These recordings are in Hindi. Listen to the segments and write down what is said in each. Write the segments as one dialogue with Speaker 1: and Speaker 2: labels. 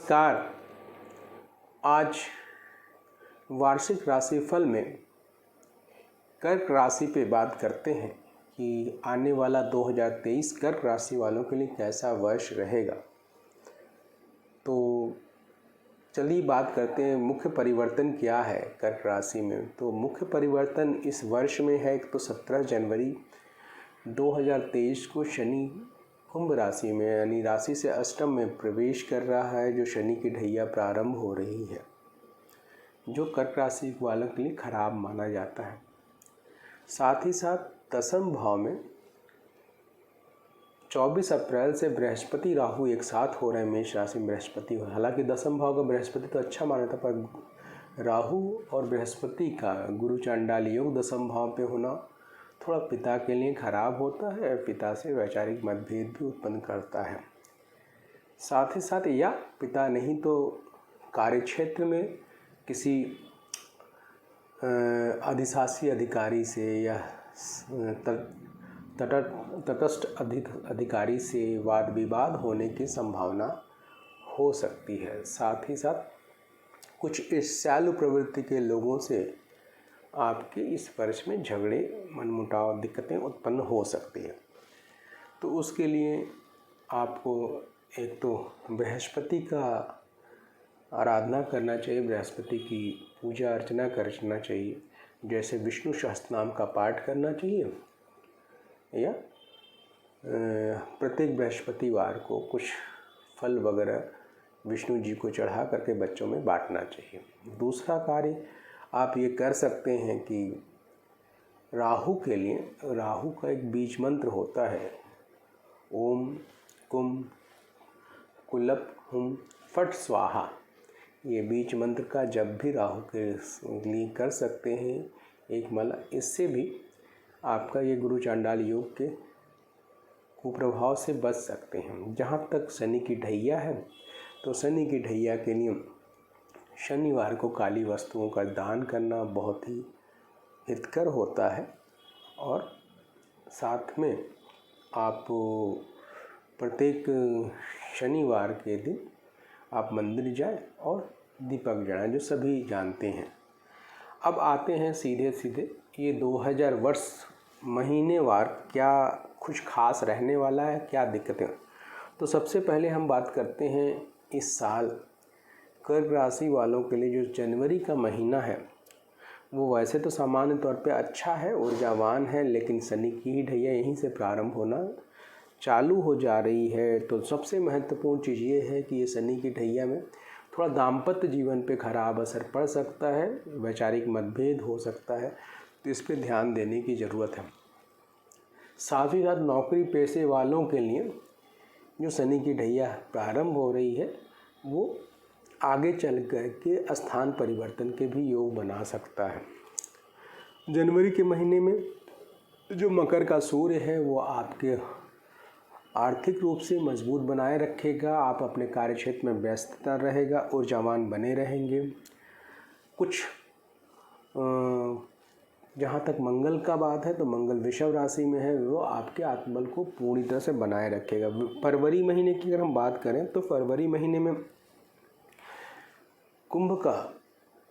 Speaker 1: नमस्कार। आज वार्षिक राशिफल में कर्क राशि पे बात करते हैं कि आने वाला 2023 कर्क राशि वालों के लिए कैसा वर्ष रहेगा। तो चलिए बात करते हैं मुख्य परिवर्तन क्या है कर्क राशि में। तो मुख्य परिवर्तन इस वर्ष में है। एक तो 17 जनवरी 2023 को शनि कुंभ राशि में यानी राशि से अष्टम में प्रवेश कर रहा है, जो शनि की ढैया प्रारंभ हो रही है, जो कर्क राशि वालों के लिए खराब माना जाता है। साथ ही साथ दसम भाव में 24 अप्रैल से बृहस्पति राहु एक साथ हो रहे हैं। मेष राशि में बृहस्पति हो, हालांकि दसम भाव का बृहस्पति तो अच्छा माना था, पर राहु और बृहस्पति का गुरु चांडाल योग दसम भाव पे होना थोड़ा पिता के लिए खराब होता है। पिता से वैचारिक मतभेद भी उत्पन्न करता है। साथ ही साथ या पिता नहीं तो कार्यक्षेत्र में किसी अधिशासी अधिकारी से या तटस्थ अधिकारी से वाद विवाद होने की संभावना हो सकती है। साथ ही साथ कुछ ईर्ष्यालु प्रवृत्ति के लोगों से आपके इस वर्ष में झगड़े, मनमुटाव, दिक्कतें उत्पन्न हो सकती है। तो उसके लिए आपको एक तो बृहस्पति का आराधना करना चाहिए, बृहस्पति की पूजा अर्चना करना चाहिए, जैसे विष्णु सहस्त्रनाम का पाठ करना चाहिए या प्रत्येक बृहस्पतिवार को कुछ फल वगैरह विष्णु जी को चढ़ा करके बच्चों में बांटना चाहिए। दूसरा कार्य आप ये कर सकते हैं कि राहु के लिए राहु का एक बीज मंत्र होता है, ओम कुम कुलप हुम फट स्वाहा। ये बीज मंत्र का जब भी राहु के लिए कर सकते हैं एक माला, इससे भी आपका ये गुरु चांडाल योग के कुप्रभाव से बच सकते हैं। जहाँ तक शनि की ढैया है, तो शनि की ढैया के लिए शनिवार को काली वस्तुओं का दान करना बहुत ही हितकर होता है। और साथ में आप प्रत्येक शनिवार के दिन आप मंदिर जाएं और दीपक जलाएं, जो सभी जानते हैं। अब आते हैं सीधे सीधे ये 2000 वर्ष महीनेवार क्या कुछ खास रहने वाला है, क्या दिक्कतें। तो सबसे पहले हम बात करते हैं इस साल कर्क राशि वालों के लिए जो जनवरी का महीना है, वो वैसे तो सामान्य तौर पे अच्छा है, ऊर्जावान है, लेकिन शनि की ही ढैया यहीं से प्रारंभ होना चालू हो जा रही है। तो सबसे महत्वपूर्ण चीज़ ये है कि ये शनि की ढैया में थोड़ा दाम्पत्य जीवन पे खराब असर पड़ सकता है, वैचारिक मतभेद हो सकता है, तो इस पर ध्यान देने की ज़रूरत है। साथ ही साथ नौकरी पेशे वालों के लिए जो शनि की ढैया प्रारंभ हो रही है, वो आगे चल कर के स्थान परिवर्तन के भी योग बना सकता है। जनवरी के महीने में जो मकर का सूर्य है, वो आपके आर्थिक रूप से मजबूत बनाए रखेगा। आप अपने कार्यक्षेत्र में व्यस्तता रहेगा, ऊर्जावान बने रहेंगे। कुछ जहाँ तक मंगल का बात है, तो मंगल वृषभ राशि में है, वो आपके आत्मबल को पूरी तरह से बनाए रखेगा। फरवरी महीने की अगर हम बात करें, तो फरवरी महीने में कुंभ का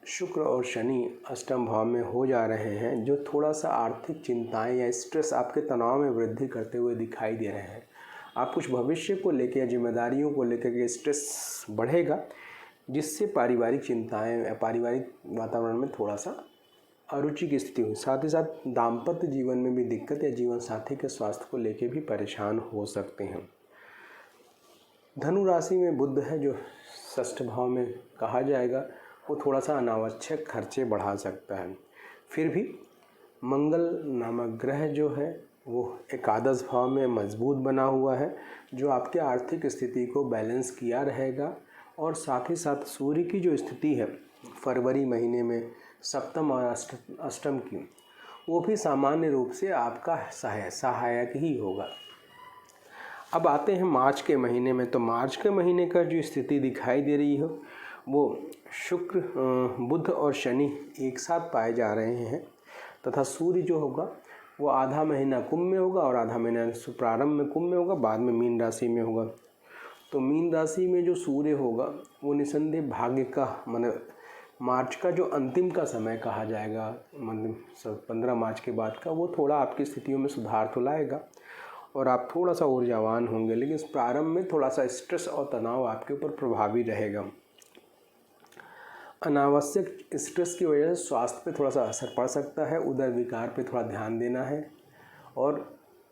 Speaker 1: शुक्र और शनि अष्टम भाव में हो जा रहे हैं, जो थोड़ा सा आर्थिक चिंताएं या स्ट्रेस, आपके तनाव में वृद्धि करते हुए दिखाई दे रहे हैं। आप कुछ भविष्य को लेकर या जिम्मेदारियों को लेकर के स्ट्रेस बढ़ेगा, जिससे पारिवारिक चिंताएं या पारिवारिक वातावरण में थोड़ा सा अरुचि की स्थिति हुई। साथ ही साथ दाम्पत्य जीवन में भी दिक्कत या जीवन साथी के स्वास्थ्य को लेकर भी परेशान हो सकते हैं। धनु राशि में बुध है, जो षष्ठ भाव में कहा जाएगा, वो थोड़ा सा अनावश्यक खर्चे बढ़ा सकता है। फिर भी मंगल नामक ग्रह जो है वो एकादश भाव में मजबूत बना हुआ है, जो आपके आर्थिक स्थिति को बैलेंस किया रहेगा। और साथ ही साथ सूर्य की जो स्थिति है फरवरी महीने में सप्तम और अष्टम की, वो भी सामान्य रूप से आपका सहायक ही होगा। अब आते हैं मार्च के महीने में। तो मार्च के महीने का जो स्थिति दिखाई दे रही है, वो शुक्र, बुध और शनि एक साथ पाए जा रहे हैं, तथा सूर्य जो होगा वो आधा महीना कुंभ में होगा और आधा महीना प्रारंभ में कुंभ में होगा, बाद में मीन राशि में होगा। तो मीन राशि में जो सूर्य होगा वो निसंदेह भाग्य का मार्च का जो अंतिम का समय कहा जाएगा, 15 मार्च के बाद का, वो थोड़ा आपकी स्थितियों में सुधार तो लाएगा और आप थोड़ा सा ऊर्जावान होंगे, लेकिन इस प्रारंभ में थोड़ा सा स्ट्रेस और तनाव आपके ऊपर प्रभावी रहेगा। अनावश्यक स्ट्रेस की वजह से स्वास्थ्य पे थोड़ा सा असर पड़ सकता है, उदर विकार पे थोड़ा ध्यान देना है और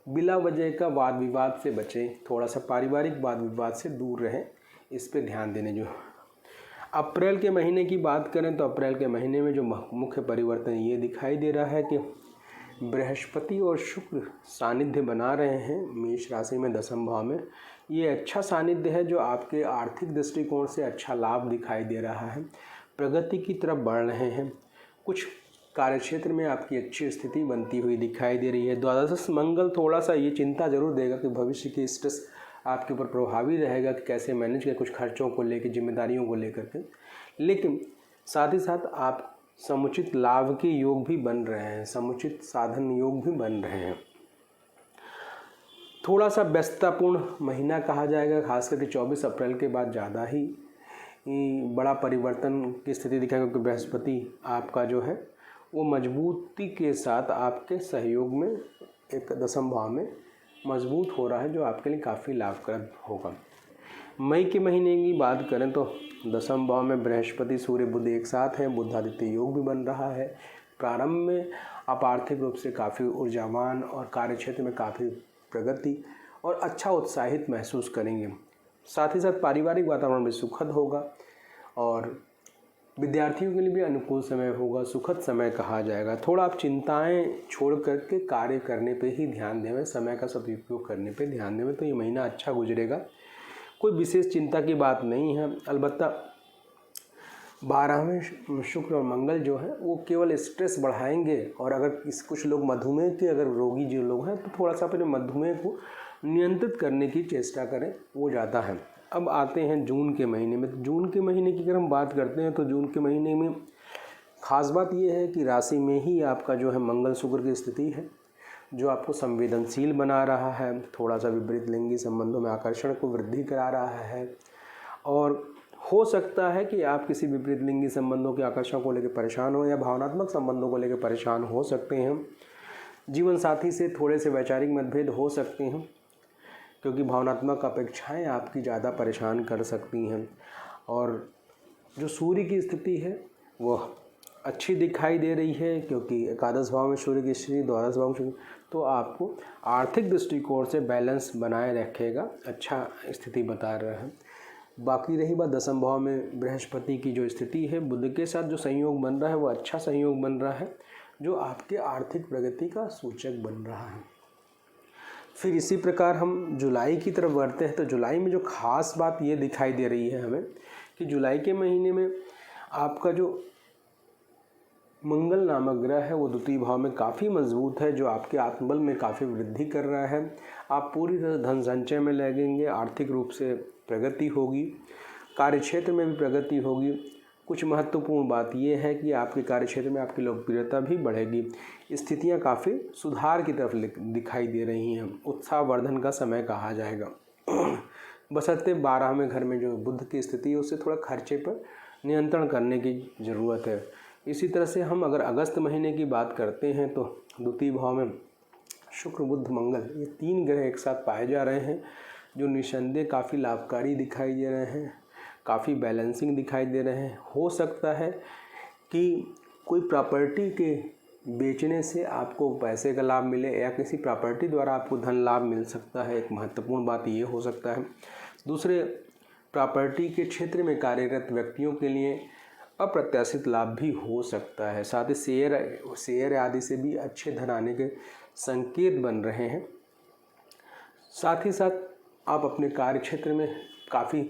Speaker 1: बिला वजह का वाद विवाद से बचें, थोड़ा सा पारिवारिक वाद विवाद से दूर रहें, इस पे ध्यान देने। जो अप्रैल के महीने की बात करें तो अप्रैल के महीने में जो मुख्य परिवर्तन ये दिखाई दे रहा है कि बृहस्पति और शुक्र सानिध्य बना रहे हैं मेष राशि में 10वें भाव में। ये अच्छा सानिध्य है जो आपके आर्थिक दृष्टिकोण से अच्छा लाभ दिखाई दे रहा है, प्रगति की तरफ बढ़ रहे हैं, कुछ कार्यक्षेत्र में आपकी अच्छी स्थिति बनती हुई दिखाई दे रही है। द्वादश मंगल थोड़ा सा ये चिंता जरूर देगा कि भविष्य की स्ट्रेस आपके ऊपर प्रभावी रहेगा कि कैसे मैनेज करें कुछ खर्चों को लेकर, जिम्मेदारियों को लेकर के, लेकिन साथ ही साथ आप समुचित लाभ के योग भी बन रहे हैं, समुचित साधन योग भी बन रहे हैं। थोड़ा सा व्यस्ततापूर्ण महीना कहा जाएगा, खास करके 24 अप्रैल के बाद ज़्यादा ही बड़ा परिवर्तन की स्थिति दिखाएगा, क्योंकि बृहस्पति आपका जो है वो मजबूती के साथ आपके सहयोग में एक 10वें भाव में मजबूत हो रहा है, जो आपके लिए काफ़ी लाभप्रद होगा। मई के महीने की बात करें तो 10वें भाव में बृहस्पति सूर्य बुध एक साथ हैं, बुधादित्य योग भी बन रहा है। प्रारंभ में आप आर्थिक रूप से काफ़ी ऊर्जावान और कार्यक्षेत्र में काफ़ी प्रगति और अच्छा उत्साहित महसूस करेंगे। साथ ही साथ पारिवारिक वातावरण भी सुखद होगा और विद्यार्थियों के लिए भी अनुकूल समय होगा, सुखद समय कहा जाएगा। थोड़ा आप चिंताएं छोड़ करके कार्य करने पे ही ध्यान देवें, समय का सदुपयोग करने पे ध्यान देवें, तो ये महीना अच्छा गुजरेगा। कोई विशेष चिंता की बात नहीं है, अलबत्ता 12वें शुक्र और मंगल जो है वो केवल स्ट्रेस बढ़ाएंगे। और अगर कुछ लोग मधुमेह के अगर रोगी जो लोग हैं तो थोड़ा सा अपने मधुमेह को नियंत्रित करने की चेष्टा करें, वो ज़्यादा है। अब आते हैं जून के महीने में। जून के महीने की अगर हम बात करते हैं तो जून के महीने में ख़ास बात यह है कि राशि में ही आपका जो है मंगल शुक्र की स्थिति है, जो आपको संवेदनशील बना रहा है, थोड़ा सा विपरीत लिंगी संबंधों में आकर्षण को वृद्धि करा रहा है। और हो सकता है कि आप किसी विपरीत लिंगी संबंधों के आकर्षण को लेकर परेशान हो या भावनात्मक संबंधों को लेकर परेशान हो सकते हैं। जीवन साथी से थोड़े से वैचारिक मतभेद हो सकते हैं, क्योंकि भावनात्मक अपेक्षाएं आपकी ज़्यादा परेशान कर सकती हैं। और जो सूर्य की स्थिति है वह अच्छी दिखाई दे रही है, क्योंकि एकादश भाव में सूर्य की स्थिति, द्वादश भाव में सूर्य, तो आपको आर्थिक दृष्टिकोण से बैलेंस बनाए रखेगा, अच्छा स्थिति बता रहा है। बाकी रही बात 10वें भाव में बृहस्पति की जो स्थिति है, बुध के साथ जो संयोग बन रहा है वो अच्छा संयोग बन रहा है, जो आपके आर्थिक प्रगति का सूचक बन रहा है। फिर इसी प्रकार हम जुलाई की तरफ बढ़ते हैं। तो जुलाई में जो खास बात ये दिखाई दे रही है हमें कि जुलाई के महीने में आपका जो मंगल नामक ग्रह है वो द्वितीय भाव में काफ़ी मजबूत है, जो आपके आत्मबल में काफ़ी वृद्धि कर रहा है। आप पूरी तरह धन संचय में लगेंगे, आर्थिक रूप से प्रगति होगी, कार्यक्षेत्र में भी प्रगति होगी। कुछ महत्वपूर्ण बात यह है कि आपके कार्यक्षेत्र में आपकी लोकप्रियता भी बढ़ेगी। स्थितियां काफ़ी सुधार की तरफ दिखाई दे रही हैं, उत्साहवर्धन का समय कहा जाएगा। बशर्ते 12वें घर में जो बुध की स्थिति है उससे थोड़ा खर्चे पर नियंत्रण करने की ज़रूरत है। इसी तरह से हम अगर अगस्त महीने की बात करते हैं तो द्वितीय भाव में शुक्र बुध मंगल ये 3 ग्रह एक साथ पाए जा रहे हैं, जो निसंदेह काफ़ी लाभकारी दिखाई दे रहे हैं, काफ़ी बैलेंसिंग दिखाई दे रहे हैं। हो सकता है कि कोई प्रॉपर्टी के बेचने से आपको पैसे का लाभ मिले या किसी प्रॉपर्टी द्वारा आपको धन लाभ मिल सकता है, एक महत्वपूर्ण बात ये हो सकता है। दूसरे, प्रॉपर्टी के क्षेत्र में कार्यरत व्यक्तियों के लिए अप्रत्याशित लाभ भी हो सकता है। साथ ही शेयर आदि से भी अच्छे धन आने के संकेत बन रहे हैं। साथ ही साथ आप अपने कार्य क्षेत्र में काफ़ी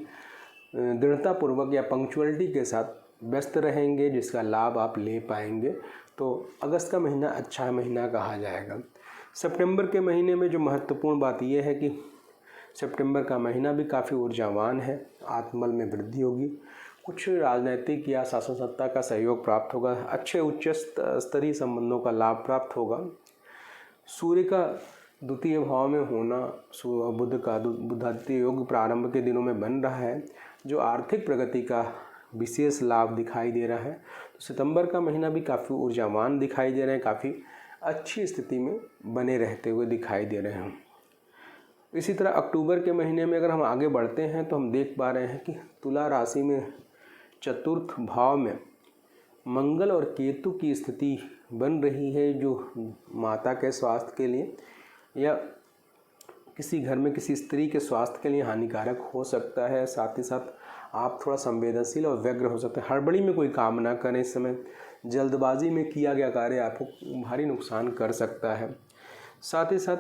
Speaker 1: दृढ़तापूर्वक या पंक्चुअलिटी के साथ व्यस्त रहेंगे, जिसका लाभ आप ले पाएंगे। तो अगस्त का महीना अच्छा महीना कहा जाएगा। सितंबर के महीने में जो महत्वपूर्ण बात यह है कि सितंबर का महीना भी काफ़ी ऊर्जावान है, आत्मबल में वृद्धि होगी, कुछ राजनीतिक या शासन सत्ता का सहयोग प्राप्त होगा, अच्छे उच्च स्तरीय संबंधों का लाभ प्राप्त होगा। सूर्य का द्वितीय भाव में होना बुध का बुधादित्य योग प्रारंभ के दिनों में बन रहा है, जो आर्थिक प्रगति का विशेष लाभ दिखाई दे रहा है। तो सितंबर का महीना भी काफ़ी ऊर्जावान दिखाई दे रहे हैं, काफ़ी अच्छी स्थिति में बने रहते हुए दिखाई दे रहे हैं। इसी तरह अक्टूबर के महीने में अगर हम आगे बढ़ते हैं तो हम देख पा रहे हैं कि तुला राशि में चतुर्थ भाव में मंगल और केतु की स्थिति बन रही है, जो माता के स्वास्थ्य के लिए या किसी घर में किसी स्त्री के स्वास्थ्य के लिए हानिकारक हो सकता है। साथ ही साथ आप थोड़ा संवेदनशील और व्यग्र हो सकते हैं। हड़बड़ी में कोई काम ना करें, इस समय जल्दबाजी में किया गया कार्य आपको भारी नुकसान कर सकता है। साथ ही साथ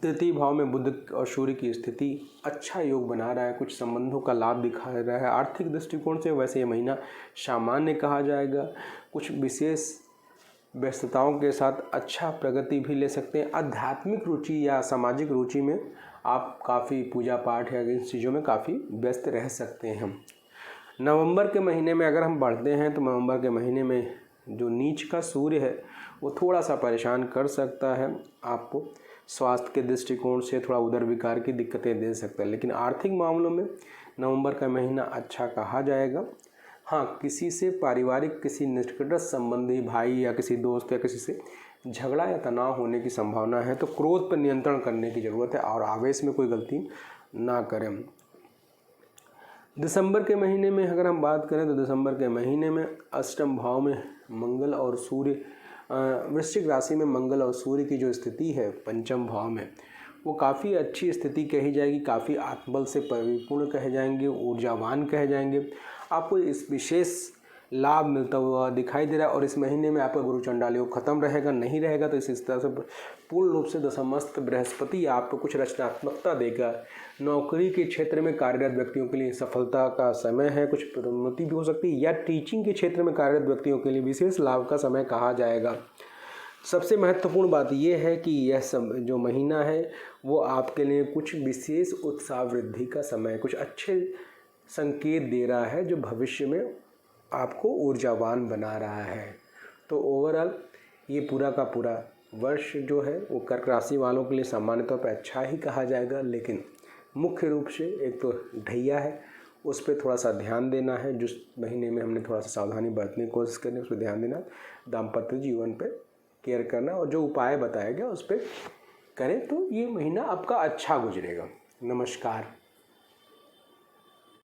Speaker 1: तृतीय भाव में बुध और सूर्य की स्थिति अच्छा योग बना रहा है, कुछ संबंधों का लाभ दिखा रहा है। आर्थिक दृष्टिकोण से वैसे ये महीना सामान्य कहा जाएगा। कुछ विशेष व्यस्तताओं के साथ अच्छा प्रगति भी ले सकते हैं। आध्यात्मिक रुचि या सामाजिक रुचि में आप काफ़ी पूजा पाठ या इन चीज़ों में काफ़ी व्यस्त रह सकते हैं। नवंबर के महीने में अगर हम बढ़ते हैं तो नवंबर के महीने में जो नीच का सूर्य है वो थोड़ा सा परेशान कर सकता है, आपको स्वास्थ्य के दृष्टिकोण से थोड़ा उदर विकार की दिक्कतें दे सकता है। लेकिन आर्थिक मामलों में नवंबर का महीना अच्छा कहा जाएगा। हाँ, किसी से पारिवारिक किसी निकट संबंधी भाई या किसी दोस्त या किसी से झगड़ा या तनाव होने की संभावना है, तो क्रोध पर नियंत्रण करने की ज़रूरत है और आवेश में कोई गलती ना करें। दिसंबर के महीने में अगर हम बात करें तो दिसंबर के महीने में अष्टम भाव में मंगल और सूर्य, वृश्चिक राशि में मंगल और सूर्य की जो स्थिति है पंचम भाव में, वो काफ़ी अच्छी स्थिति कही जाएगी। काफ़ी आत्मबल से परिपूर्ण कहे जाएंगे, ऊर्जावान कहे जाएंगे। आपको इस विशेष लाभ मिलता हुआ दिखाई दे रहा है। और इस महीने में आपका गुरु चंडाल योग खत्म रहेगा, नहीं रहेगा तो इस तरह से पूर्ण रूप से दशमस्त बृहस्पति आपको कुछ रचनात्मकता देगा। नौकरी के क्षेत्र में कार्यरत व्यक्तियों के लिए सफलता का समय है, कुछ प्रोन्नति भी हो सकती है, या टीचिंग के क्षेत्र में कार्यरत व्यक्तियों के लिए विशेष लाभ का समय कहा जाएगा। सबसे महत्वपूर्ण बात यह है कि यह जो महीना है वो आपके लिए कुछ विशेष उत्साह वृद्धि का समय, कुछ अच्छे संकेत दे रहा है जो भविष्य में आपको ऊर्जावान बना रहा है। तो ओवरऑल ये पूरा का पूरा वर्ष जो है वो कर्क राशि वालों के लिए सामान्य तौर पर अच्छा ही कहा जाएगा। लेकिन मुख्य रूप से एक तो ढैया है, उस पर थोड़ा सा ध्यान देना है। जिस महीने में हमने थोड़ा सा सावधानी बरतने की कोशिश करनी है उस पर ध्यान देना, दाम्पत्य जीवन पे केयर करना और जो उपाय बताया गया उस पर करें तो ये महीना आपका अच्छा गुजरेगा। नमस्कार।